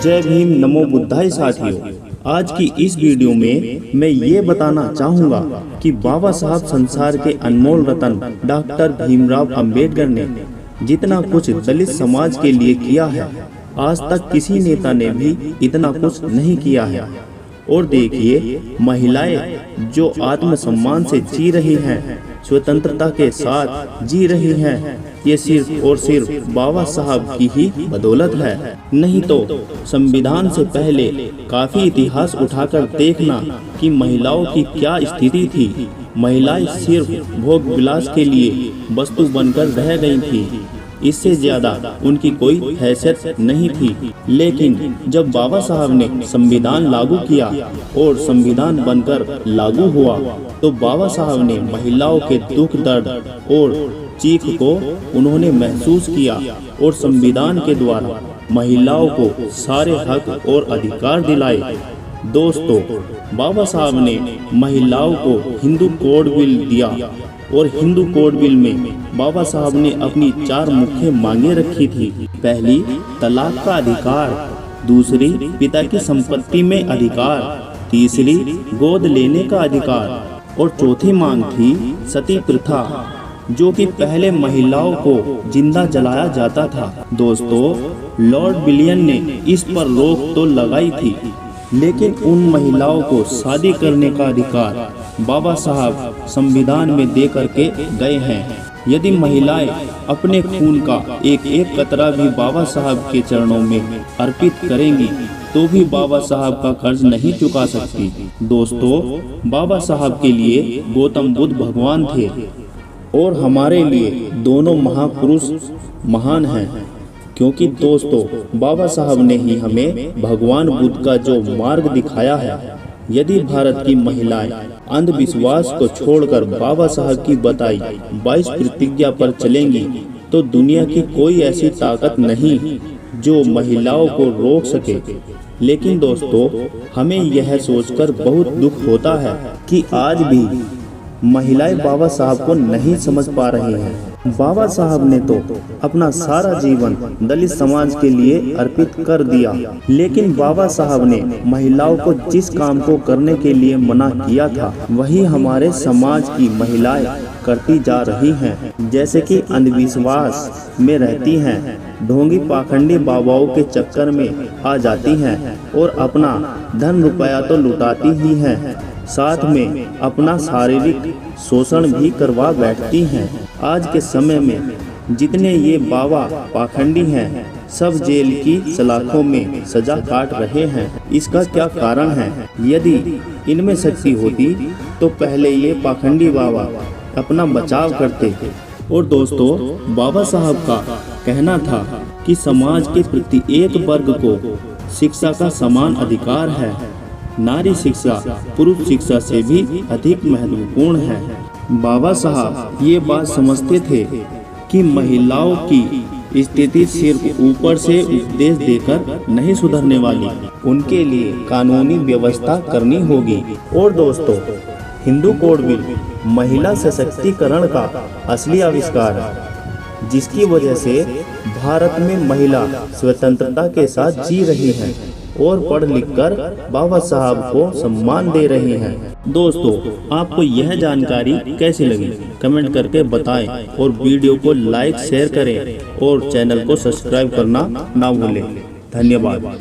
जय भीम, नमो बुद्धाय साथियों। आज की इस वीडियो में मैं ये बताना चाहूँगा कि बाबा साहब संसार के अनमोल रतन डॉक्टर भीमराव अंबेडकर ने जितना कुछ दलित समाज के लिए किया है, आज तक किसी नेता ने भी इतना कुछ नहीं किया है। और देखिए, महिलाएं जो आत्मसम्मान से जी रही हैं, स्वतंत्रता के साथ जी रही हैं, ये सिर्फ और सिर्फ बाबा साहब की ही बदौलत है। नहीं तो संविधान से पहले काफी इतिहास उठाकर देखना कि महिलाओं की क्या स्थिति थी। महिलाएं सिर्फ भोग विलास के लिए वस्तु बनकर रह गई थी, इससे ज्यादा उनकी कोई हैसियत नहीं थी। लेकिन जब बाबा साहब ने संविधान लागू किया और संविधान बनकर लागू हुआ, तो बाबा साहब ने महिलाओं के दुख दर्द और चीख को उन्होंने महसूस किया और संविधान के द्वारा महिलाओं को सारे हक और अधिकार दिलाए। दोस्तों, बाबा साहब ने महिलाओं को हिंदू कोड बिल दिया और हिंदू कोड बिल में बाबा साहब ने अपनी 4 मुख्य मांगे रखी थी। पहली, तलाक का अधिकार। दूसरी, पिता की संपत्ति में अधिकार। तीसरी, गोद लेने का अधिकार। और चौथी मांग थी सती प्रथा, जो कि पहले महिलाओं को जिंदा जलाया जाता था। दोस्तों, लॉर्ड बिलियन ने इस पर रोक तो लगाई थी, लेकिन उन महिलाओं को शादी करने का अधिकार बाबा साहब संविधान में दे करके गए हैं। यदि महिलाएं अपने खून का एक एक कतरा भी बाबा साहब के चरणों में अर्पित करेंगी, तो भी बाबा साहब का कर्ज नहीं चुका सकती। दोस्तों, बाबा साहब के लिए गौतम बुद्ध भगवान थे और हमारे लिए दोनों महापुरुष महान हैं, क्योंकि दोस्तों, बाबा साहब ने ही हमें भगवान बुद्ध का जो मार्ग दिखाया है। यदि भारत की महिलाएं अंधविश्वास को छोड़कर बाबा साहब की बताई 22 प्रतिज्ञा पर चलेंगी, तो दुनिया की कोई ऐसी ताकत नहीं जो महिलाओं को रोक सके। लेकिन दोस्तों, हमें यह सोचकर बहुत दुख होता है कि आज भी महिलाएं बाबा साहब को नहीं समझ पा रही हैं। बाबा साहब ने तो अपना सारा जीवन दलित समाज के लिए अर्पित कर दिया, लेकिन बाबा साहब ने महिलाओं को जिस काम को करने के लिए मना किया था, वही हमारे समाज की महिलाएं करती जा रही हैं। जैसे कि अंधविश्वास में रहती हैं, ढोंगी पाखंडी बाबाओं के चक्कर में आ जाती हैं और अपना धन रुपया तो लुटाती ही हैं, साथ में अपना शारीरिक शोषण भी करवा बैठती हैं। आज के समय में जितने ये बाबा पाखंडी हैं, सब जेल की सलाखों में सजा काट रहे हैं। इसका क्या कारण है? यदि इनमें शक्ति होती तो पहले ये पाखंडी बाबा अपना बचाव करते। और दोस्तों, बाबा साहब का कहना था कि समाज के प्रत्येक वर्ग को शिक्षा का समान अधिकार है। नारी शिक्षा पुरुष शिक्षा से भी अधिक महत्वपूर्ण है। बाबा साहब ये बात समझते थे कि महिलाओं की स्थिति सिर्फ ऊपर से उपदेश देकर नहीं सुधरने वाली, उनके लिए कानूनी व्यवस्था करनी होगी। और दोस्तों, हिंदू कोड बिल महिला सशक्तिकरण का असली आविष्कार है, जिसकी वजह से भारत में महिला स्वतंत्रता के साथ जी रही है और पढ़ लिखकर बाबा साहब को सम्मान दे रही हैं। दोस्तों, आपको यह जानकारी कैसी लगी कमेंट करके बताएं और वीडियो को लाइक शेयर करें और चैनल को सब्सक्राइब करना ना भूलें। धन्यवाद।